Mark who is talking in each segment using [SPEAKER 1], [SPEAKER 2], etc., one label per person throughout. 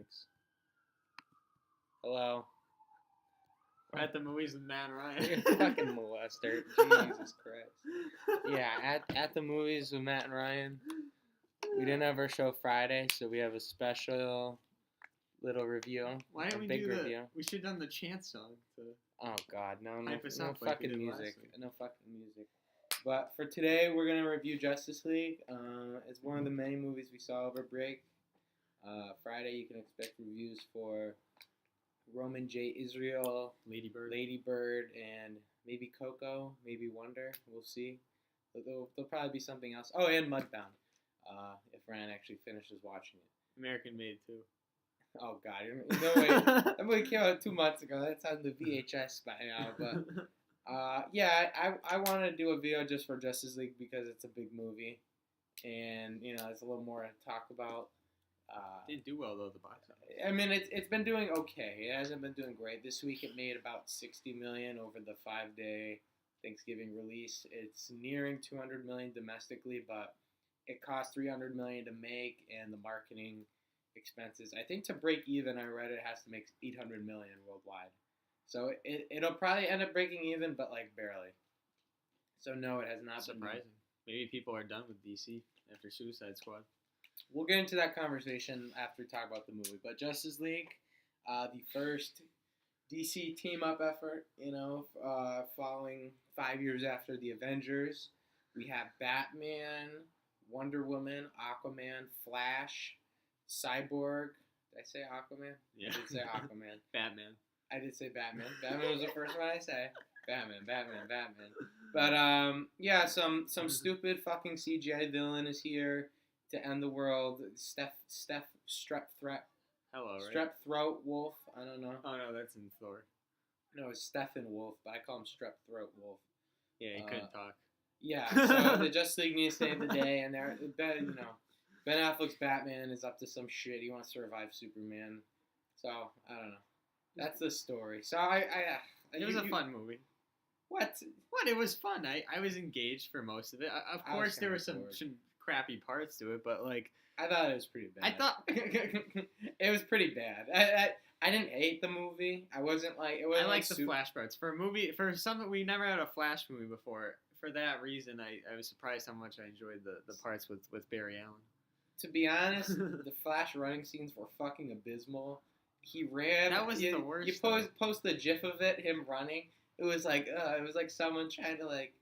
[SPEAKER 1] Thanks. Hello.
[SPEAKER 2] We're at the movies with Matt and Ryan.
[SPEAKER 1] You're a fucking molester. Jesus Christ. Yeah, at the movies with Matt and Ryan. We didn't have our show Friday, so we have a special little review.
[SPEAKER 2] Why didn't we
[SPEAKER 1] big
[SPEAKER 2] do
[SPEAKER 1] review.
[SPEAKER 2] We should have done the chant song.
[SPEAKER 1] Oh God, no
[SPEAKER 2] Hype us
[SPEAKER 1] no
[SPEAKER 2] up like we
[SPEAKER 1] fucking
[SPEAKER 2] did last
[SPEAKER 1] music.
[SPEAKER 2] week.
[SPEAKER 1] No fucking music. But for today, we're gonna review Justice League. It's one of the many movies we saw over break. Friday, you can expect reviews for Roman J. Israel,
[SPEAKER 2] Lady
[SPEAKER 1] Bird, and maybe Coco, maybe Wonder. We'll see. There'll probably be something else. Oh, and Mudbound. If Ryan actually finishes watching it.
[SPEAKER 2] American Made too.
[SPEAKER 1] Oh God, no way. That movie came out 2 months ago. That's on the VHS by now. But yeah, I want to do a video just for Justice League because it's a big movie, and it's a little more to talk about.
[SPEAKER 2] Didn't do well though the box office.
[SPEAKER 1] I mean, it's been doing okay. It hasn't been doing great. This week it made about $60 million over the 5-day Thanksgiving release. It's nearing $200 million domestically, but it cost $300 million to make, and the marketing expenses. I think to break even, I read it has to make $800 million worldwide. So it'll probably end up breaking even, but like barely. So no, it has not been
[SPEAKER 2] surprising. Maybe people are done with DC after Suicide Squad.
[SPEAKER 1] We'll get into that conversation after we talk about the movie. But Justice League, the first DC team-up effort, following 5 years after the Avengers. We have Batman, Wonder Woman, Aquaman, Flash, Cyborg. Did I say Aquaman?
[SPEAKER 2] Yeah.
[SPEAKER 1] I did say Aquaman.
[SPEAKER 2] Batman.
[SPEAKER 1] I did say Batman. Batman was the first one I say. Batman. But, yeah, some stupid fucking CGI villain is here to end the world. Strep Throat Wolf. I don't know.
[SPEAKER 2] Oh, no, that's in Thor.
[SPEAKER 1] No, it's Stephen Wolf, but I call him Strep Throat Wolf.
[SPEAKER 2] Yeah, he couldn't talk.
[SPEAKER 1] Yeah, so the Justice League needs to save the day, and Ben Affleck's Batman is up to some shit. He wants to revive Superman. So, I don't know. That's the story. So,
[SPEAKER 2] it was a fun movie.
[SPEAKER 1] What?
[SPEAKER 2] It was fun. I was engaged for most of it. Of course, there were some crappy parts to it, but like
[SPEAKER 1] I thought it was pretty bad.
[SPEAKER 2] I thought
[SPEAKER 1] it was pretty bad. I didn't hate the movie. I wasn't like it wasn't.
[SPEAKER 2] I like the Flash parts for a movie. For something we never had a Flash movie before. For that reason, I was surprised how much I enjoyed the parts with Barry Allen.
[SPEAKER 1] To be honest, the Flash running scenes were fucking abysmal. He ran.
[SPEAKER 2] That was the worst.
[SPEAKER 1] You post the GIF of him running. It was like someone trying to like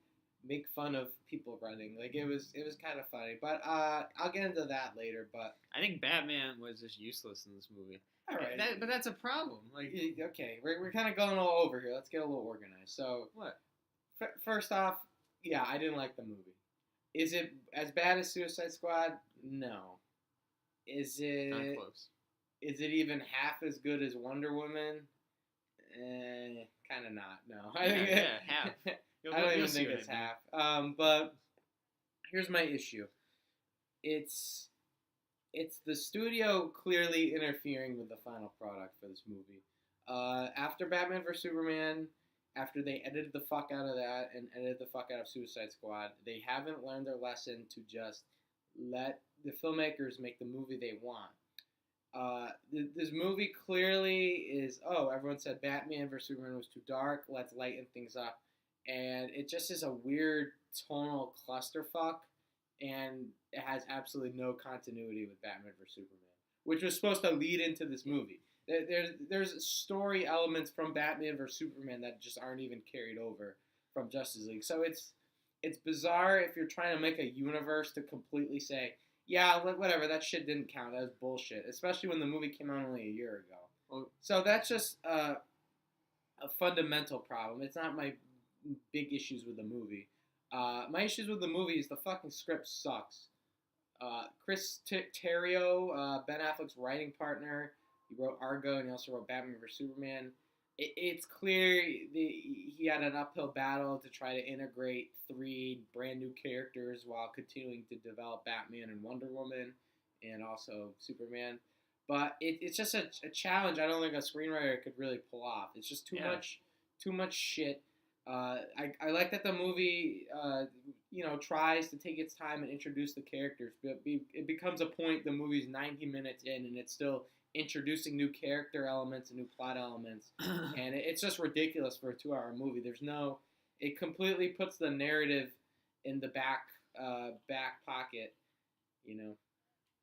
[SPEAKER 1] make fun of people running. Like it was kind of funny. But I'll get into that later. But
[SPEAKER 2] I think Batman was just useless in this movie.
[SPEAKER 1] All right,
[SPEAKER 2] but that's a problem. Like
[SPEAKER 1] okay, we're kind of going all over here. Let's get a little organized. So
[SPEAKER 2] what?
[SPEAKER 1] First off, yeah, I didn't like the movie. Is it as bad as Suicide Squad? No. Is it?
[SPEAKER 2] Not close.
[SPEAKER 1] Is it even half as good as Wonder Woman? Kind of not. No.
[SPEAKER 2] Half.
[SPEAKER 1] I don't even think it's half. But here's my issue. It's the studio clearly interfering with the final product for this movie. After Batman vs Superman, after they edited the fuck out of that and edited the fuck out of Suicide Squad, they haven't learned their lesson to just let the filmmakers make the movie they want. This movie clearly is, everyone said Batman vs Superman was too dark, let's lighten things up. And it just is a weird tonal clusterfuck, and it has absolutely no continuity with Batman vs Superman, which was supposed to lead into this movie. There's story elements from Batman vs Superman that just aren't even carried over from Justice League. So it's bizarre if you're trying to make a universe to completely say, yeah, whatever, that shit didn't count, that was bullshit, especially when the movie came out only a year ago.
[SPEAKER 2] Well,
[SPEAKER 1] so that's just a fundamental problem. It's not my big issues with the movie. My issues with the movie is the fucking script sucks. Chris Terrio, Ben Affleck's writing partner, he wrote Argo and he also wrote Batman vs Superman. It's clear he had an uphill battle to try to integrate 3 brand new characters while continuing to develop Batman and Wonder Woman and also Superman. But it's just a challenge I don't think a screenwriter could really pull off. It's just too much shit. I like that the movie, tries to take its time and introduce the characters, but it becomes a point the movie's 90 minutes in and it's still introducing new character elements and new plot elements, and it's just ridiculous for a 2-hour movie. It completely puts the narrative in the back pocket, you know.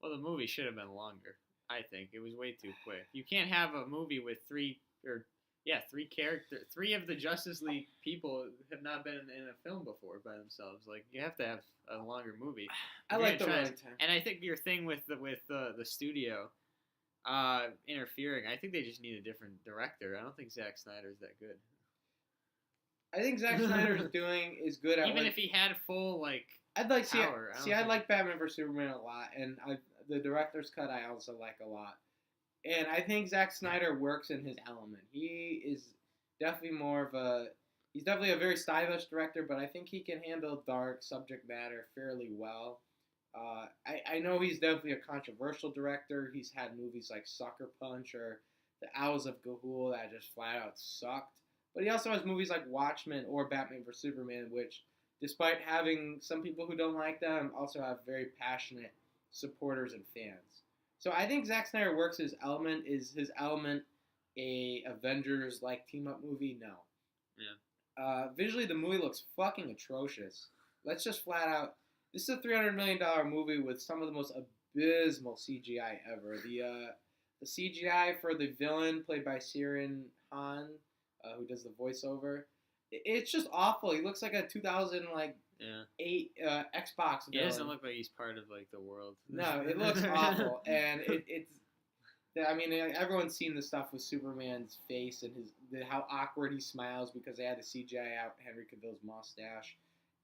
[SPEAKER 2] Well, the movie should have been longer. I think it was way too quick. You can't have a movie with three characters. Three of the Justice League people have not been in a film before by themselves. Like, you have to have a longer movie.
[SPEAKER 1] I like the running time.
[SPEAKER 2] And I think your thing with the studio interfering, I think they just need a different director. I don't think Zack Snyder's that good.
[SPEAKER 1] I think Zack Snyder's is good at
[SPEAKER 2] even if he had full
[SPEAKER 1] I'd like
[SPEAKER 2] power.
[SPEAKER 1] I like Batman vs Superman a lot, and the director's cut I also like a lot. And I think Zack Snyder works in his element. He is definitely he's definitely a very stylish director, but I think he can handle dark subject matter fairly well. I know he's definitely a controversial director. He's had movies like Sucker Punch or The Owls of Ga'Hoole that just flat out sucked. But he also has movies like Watchmen or Batman vs Superman, which, despite having some people who don't like them, also have very passionate supporters and fans. So I think Zack Snyder works his element. Is his element a Avengers-like team-up movie? No.
[SPEAKER 2] Yeah.
[SPEAKER 1] Visually, the movie looks fucking atrocious. Let's just flat out... This is a $300 million movie with some of the most abysmal CGI ever. The CGI for the villain, played by Siren Han, who does the voiceover, it's just awful. He looks like a 2008 Xbox villain.
[SPEAKER 2] He doesn't look like he's part of the world.
[SPEAKER 1] No, it looks awful, and it's. I mean, everyone's seen the stuff with Superman's face and how awkward he smiles because they had to CGI out Henry Cavill's mustache.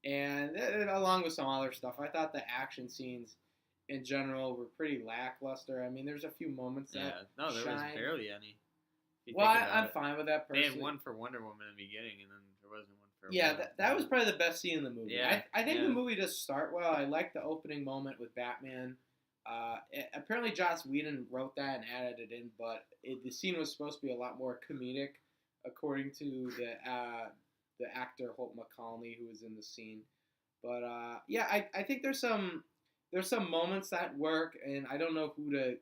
[SPEAKER 1] And along with some other stuff, I thought the action scenes in general were pretty lackluster. I mean, there's a few moments that
[SPEAKER 2] there was
[SPEAKER 1] shine.
[SPEAKER 2] barely any.
[SPEAKER 1] Well, I'm fine with that personally.
[SPEAKER 2] They had one for Wonder Woman in the beginning, and then there wasn't one for...
[SPEAKER 1] Yeah, that was probably the best scene in the movie.
[SPEAKER 2] Yeah,
[SPEAKER 1] I think the movie does start well. I like the opening moment with Batman. Apparently Joss Whedon wrote that and added it in, but the scene was supposed to be a lot more comedic, according to the actor Holt McCallany, who was in the scene. But I think there's some moments that work, and I don't know who to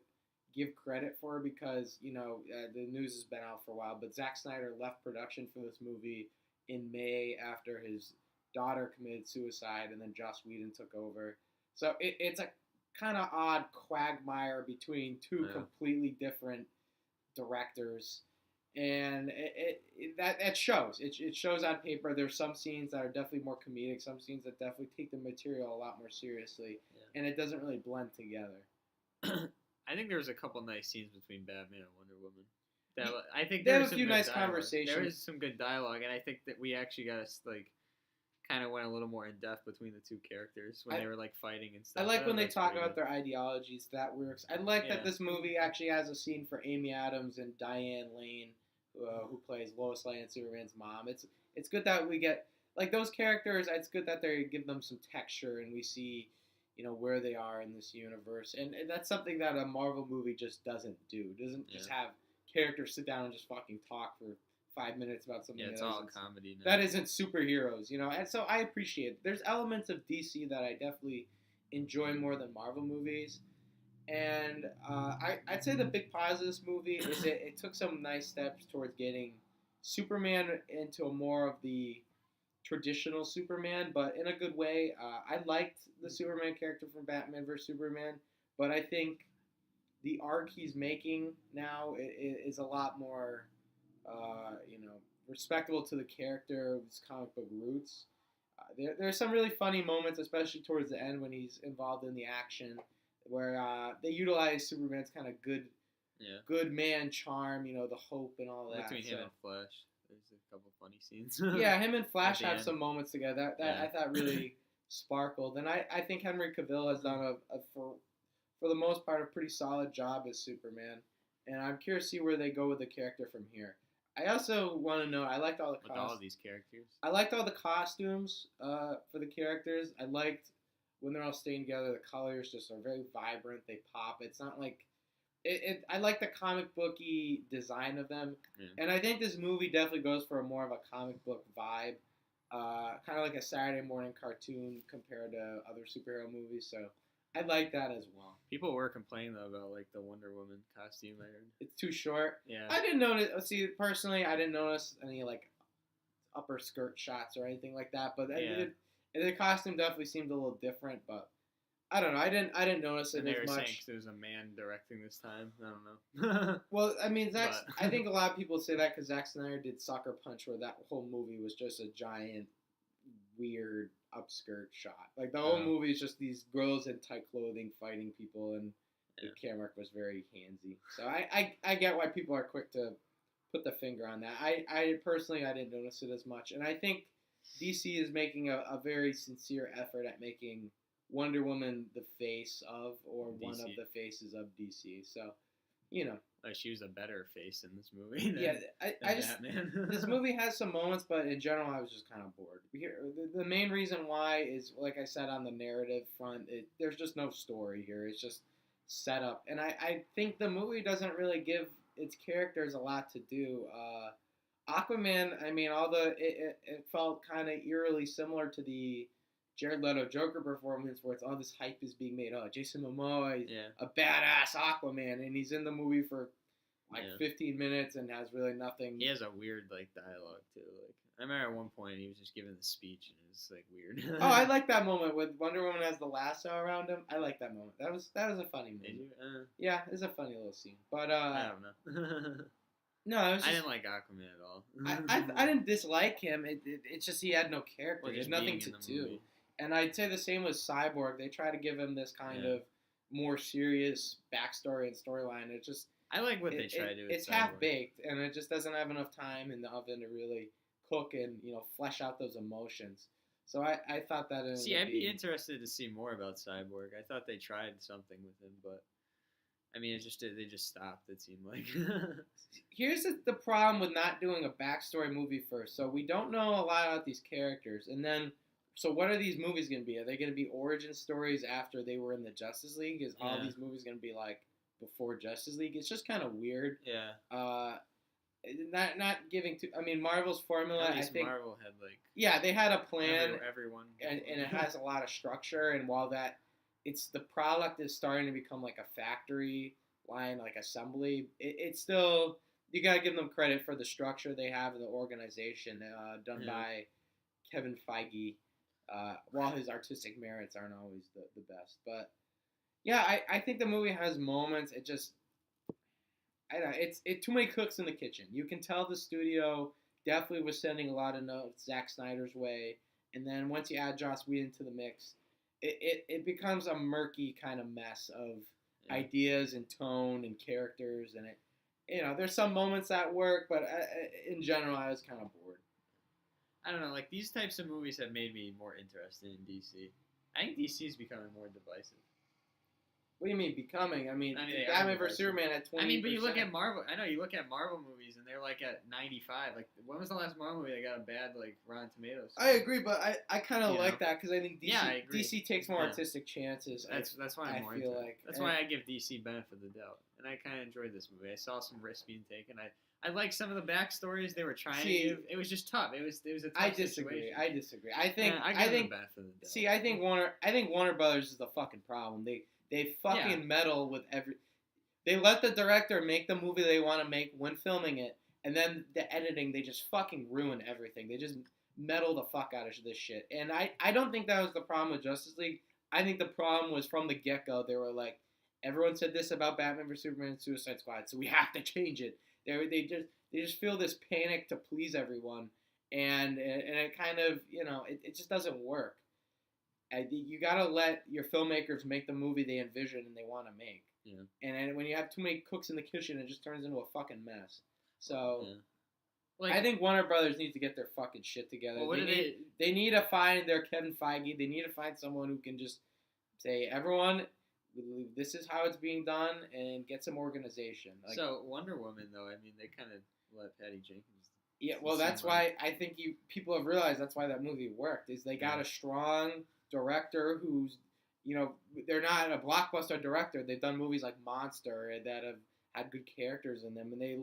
[SPEAKER 1] give credit for because the news has been out for a while. But Zack Snyder left production for this movie in May after his daughter committed suicide, and then Joss Whedon took over. So it's a kind of odd quagmire between two completely different directors. And that shows. It shows on paper. There's some scenes that are definitely more comedic, some scenes that definitely take the material a lot more seriously, and it doesn't really blend together.
[SPEAKER 2] I think there was a couple nice scenes between Batman and Wonder Woman. I think
[SPEAKER 1] there was a few nice conversations.
[SPEAKER 2] There was some good dialogue, and I think that we actually got us kind of went a little more in depth between the two characters when they were fighting and stuff.
[SPEAKER 1] I like when they talk about their ideologies. That works. I like that this movie actually has a scene for Amy Adams and Diane Lane, who plays Lois Lane and Superman's mom. It's good that we get those characters. It's good that they give them some texture and we see where they are in this universe. And that's something that a Marvel movie just doesn't do. It doesn't just have characters sit down and just fucking talk for 5 minutes about something.
[SPEAKER 2] Yeah, it's all comedy now.
[SPEAKER 1] That isn't superheroes, and so I appreciate it. There's elements of DC that I definitely enjoy more than Marvel movies, and I'd say the big positive of this movie is it took some nice steps towards getting Superman into more of the traditional Superman, but in a good way. I liked the Superman character from Batman vs Superman, but I think the arc he's making now is a lot more respectable to the character of his comic book roots. There are some really funny moments, especially towards the end when he's involved in the action, where they utilize Superman's kind of good man charm, the hope and all that.
[SPEAKER 2] Between him and Flash, there's a couple funny scenes.
[SPEAKER 1] Yeah, him and Flash have some moments together that I thought really sparkled, and I think Henry Cavill has done for the most part a pretty solid job as Superman, and I'm curious to see where they go with the character from here. I also want to know, I liked all the
[SPEAKER 2] with all these characters.
[SPEAKER 1] I liked all the costumes for the characters. I liked when they're all staying together. The colors just are very vibrant. They pop. It's not like I like the comic booky design of them, and I think this movie definitely goes for more of a comic book vibe, kind of like a Saturday morning cartoon compared to other superhero movies. So I like that as well.
[SPEAKER 2] People were complaining though about like the Wonder Woman costume. I heard.
[SPEAKER 1] It's too short.
[SPEAKER 2] Yeah.
[SPEAKER 1] I didn't notice. See, personally, I didn't notice any like upper skirt shots or anything like that. But the costume definitely seemed a little different. But I don't know. I didn't notice it
[SPEAKER 2] And they were
[SPEAKER 1] as
[SPEAKER 2] saying
[SPEAKER 1] much.
[SPEAKER 2] there was a man directing this time. I don't know.
[SPEAKER 1] Well, I mean,
[SPEAKER 2] But-
[SPEAKER 1] I think a lot of people say that because Zack Snyder did Sucker Punch, where that whole movie was just a giant, weird upskirt shot. Like the whole
[SPEAKER 2] Oh.
[SPEAKER 1] movie is just these girls in tight clothing fighting people, and the
[SPEAKER 2] Yeah.
[SPEAKER 1] camera work was very handsy. So I get why people are quick to put the finger on that. I personally I didn't notice it as much, and I think DC is making a very sincere effort at making Wonder Woman the face of, or one of
[SPEAKER 2] DC.
[SPEAKER 1] the faces of DC. So, you know,
[SPEAKER 2] Like she was a better face in this movie. Than,
[SPEAKER 1] yeah, I
[SPEAKER 2] than
[SPEAKER 1] just
[SPEAKER 2] Batman.
[SPEAKER 1] this movie has some moments, but in general, I was just kind of bored. The main reason why is, like I said, on the narrative front, there's just no story here. It's just set up, and I think the movie doesn't really give its characters a lot to do. Aquaman, I mean, it felt kind of eerily similar to the Jared Leto Joker performance, where it's all this hype is being made. Oh, Jason Momoa is
[SPEAKER 2] Yeah.
[SPEAKER 1] a badass Aquaman, and he's in the movie for like
[SPEAKER 2] Yeah.
[SPEAKER 1] 15 minutes and has really nothing.
[SPEAKER 2] He has a weird like dialogue too. Like I remember at one point he was just giving the speech and it was like weird.
[SPEAKER 1] Oh, I like that moment when Wonder Woman has the lasso around him. I like that moment. That was a funny
[SPEAKER 2] Did
[SPEAKER 1] movie.
[SPEAKER 2] you?
[SPEAKER 1] Yeah, it's a funny little scene. But
[SPEAKER 2] I don't know.
[SPEAKER 1] no, it was
[SPEAKER 2] I
[SPEAKER 1] just,
[SPEAKER 2] didn't like Aquaman at all.
[SPEAKER 1] I didn't dislike him. It's just he had no character.
[SPEAKER 2] Well,
[SPEAKER 1] He had
[SPEAKER 2] just
[SPEAKER 1] nothing
[SPEAKER 2] being
[SPEAKER 1] to
[SPEAKER 2] in the
[SPEAKER 1] do.
[SPEAKER 2] movie.
[SPEAKER 1] And I'd say the same with Cyborg. They try to give him this kind
[SPEAKER 2] Yeah.
[SPEAKER 1] of more serious backstory and storyline. It just
[SPEAKER 2] I like what they try to do. with
[SPEAKER 1] it's
[SPEAKER 2] Cyborg.
[SPEAKER 1] half baked, and it just doesn't have enough time in the oven to really cook and flesh out those emotions. So I thought that ended
[SPEAKER 2] See,
[SPEAKER 1] up
[SPEAKER 2] I'd be
[SPEAKER 1] being-
[SPEAKER 2] interested to see more about Cyborg. I thought they tried something with him, but I mean, they just stopped. It seemed like.
[SPEAKER 1] Here's the problem with not doing a backstory movie first. So we don't know a lot about these characters, and then so what are these movies going to be? Are they going to be origin stories after they were in the Justice League? Is all
[SPEAKER 2] Yeah.
[SPEAKER 1] these movies going to be like before Justice League? It's just kind of weird.
[SPEAKER 2] Yeah.
[SPEAKER 1] Not giving to. I mean, Marvel's formula.
[SPEAKER 2] At
[SPEAKER 1] I
[SPEAKER 2] least
[SPEAKER 1] think.
[SPEAKER 2] Marvel had like
[SPEAKER 1] Yeah, they had a plan,
[SPEAKER 2] everyone.
[SPEAKER 1] and it has a lot of structure. And while the product is starting to become like a factory line, like assembly, it's still, you gotta give them credit for the structure they have in the organization, done
[SPEAKER 2] Yeah.
[SPEAKER 1] by Kevin Feige. While his artistic merits aren't always the best, but yeah, I think the movie has moments. It just, I don't know, it's too many cooks in the kitchen. You can tell the studio definitely was sending a lot of notes Zack Snyder's way, and then once you add Joss Whedon to the mix, it becomes a murky kind of mess of
[SPEAKER 2] Yeah.
[SPEAKER 1] ideas and tone and characters, and there's some moments that work, but in general, I was kind of bored.
[SPEAKER 2] I don't know. Like these types of movies have made me more interested in DC. I think DC is becoming more divisive.
[SPEAKER 1] What do you mean becoming? I mean,
[SPEAKER 2] they are
[SPEAKER 1] Batman vs
[SPEAKER 2] divisive.
[SPEAKER 1] Superman at 20%.
[SPEAKER 2] I mean, but you look at Marvel. I know you look at Marvel movies, and they're like at 95. Like, when was the last Marvel movie that got a bad like Rotten Tomatoes?
[SPEAKER 1] I agree, but I kind of
[SPEAKER 2] You
[SPEAKER 1] like
[SPEAKER 2] know?
[SPEAKER 1] that because I think DC,
[SPEAKER 2] Yeah, I agree.
[SPEAKER 1] DC takes more
[SPEAKER 2] Yeah.
[SPEAKER 1] artistic chances.
[SPEAKER 2] That's why I'm
[SPEAKER 1] I
[SPEAKER 2] more
[SPEAKER 1] feel
[SPEAKER 2] into it.
[SPEAKER 1] like-
[SPEAKER 2] That's why I give DC benefit of the doubt, and I kind of enjoyed this movie. I saw some risks being taken. I like some of the backstories they were trying
[SPEAKER 1] See,
[SPEAKER 2] to give. It was just tough. It was a tough
[SPEAKER 1] I disagree.
[SPEAKER 2] situation.
[SPEAKER 1] I disagree. I think
[SPEAKER 2] I give
[SPEAKER 1] I
[SPEAKER 2] them
[SPEAKER 1] think
[SPEAKER 2] the benefit of the doubt.
[SPEAKER 1] see I think Warner Brothers is the fucking problem. They fucking
[SPEAKER 2] Yeah.
[SPEAKER 1] meddle with every. They let the director make the movie they want to make when filming it, and then the editing they just fucking ruin everything. They just meddle the fuck out of this shit. And I don't think that was the problem with Justice League. I think the problem was from the get go. They were like, everyone said this about Batman vs Superman and Suicide Squad, so we have to change it. They just feel this panic to please everyone, and it kind of it just doesn't work. You gotta let your filmmakers make the movie they envision and they want to make.
[SPEAKER 2] Yeah.
[SPEAKER 1] And when you have too many cooks in the kitchen, it just turns into a fucking mess. So
[SPEAKER 2] Yeah. Like,
[SPEAKER 1] I think Warner Brothers needs to get their fucking shit together.
[SPEAKER 2] well, what
[SPEAKER 1] they
[SPEAKER 2] did
[SPEAKER 1] need, they need to find their Kevin Feige. They need to find someone who can just say, everyone, this is how it's being done, and get some organization. Like,
[SPEAKER 2] So Wonder Woman, though, I mean, they kind of let Patty Jenkins.
[SPEAKER 1] yeah, well, that's why I think people have realized that's why that movie worked. Is they got
[SPEAKER 2] Yeah.
[SPEAKER 1] a strong director who's, they're not a blockbuster director. They've done movies like Monster that have had good characters in them, and they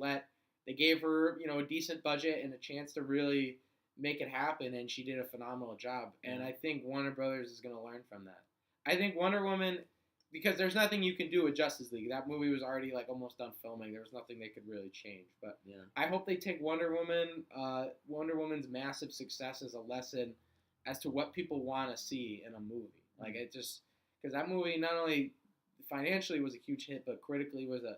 [SPEAKER 1] gave her, a decent budget and a chance to really make it happen, and she did a phenomenal job. And
[SPEAKER 2] Yeah.
[SPEAKER 1] I think Warner Brothers is going to learn from that. I think Wonder Woman, because there's nothing you can do with Justice League. That movie was already like almost done filming. There was nothing they could really change. But
[SPEAKER 2] Yeah.
[SPEAKER 1] I hope they take Wonder Woman's massive success as a lesson as to what people want to see in a movie. Like it just because that movie not only financially was a huge hit, but critically was a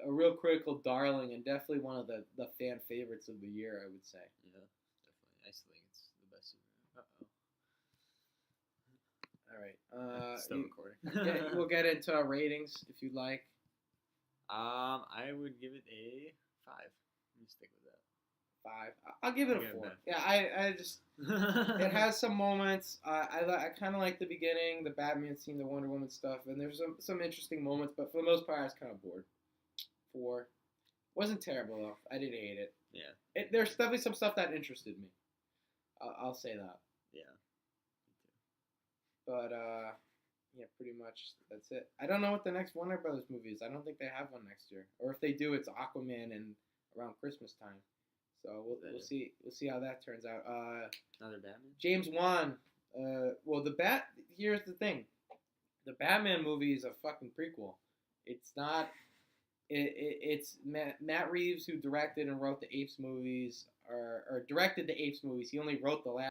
[SPEAKER 1] real critical darling and definitely one of the fan favorites of the year, I would say.
[SPEAKER 2] Yeah, definitely. I still think it's the best.
[SPEAKER 1] All right.
[SPEAKER 2] Still recording.
[SPEAKER 1] We'll get into our ratings if you'd like.
[SPEAKER 2] I would give it a 5. Let me stick with that.
[SPEAKER 1] 5. I'll give it
[SPEAKER 2] I'll
[SPEAKER 1] a
[SPEAKER 2] give it
[SPEAKER 1] 4.
[SPEAKER 2] that.
[SPEAKER 1] Yeah, I just it has some moments. I kind of like the beginning, the Batman scene, the Wonder Woman stuff, and there's some interesting moments. But for the most part, I was kind of bored. 4. Wasn't terrible though. I didn't hate it.
[SPEAKER 2] Yeah.
[SPEAKER 1] There's definitely some stuff that interested me. I'll say that.
[SPEAKER 2] Yeah.
[SPEAKER 1] But yeah, pretty much that's it. I don't know what the next Warner Brothers movie is. I don't think they have one next year, or if they do, it's Aquaman and around Christmas time. So we'll see. We'll see how that turns out.
[SPEAKER 2] Another Batman.
[SPEAKER 1] James Wan. Well, here's the thing. The Batman movie is a fucking prequel. It's not. It's Matt Reeves who directed and wrote the Apes movies, or directed the Apes movies. He only wrote the last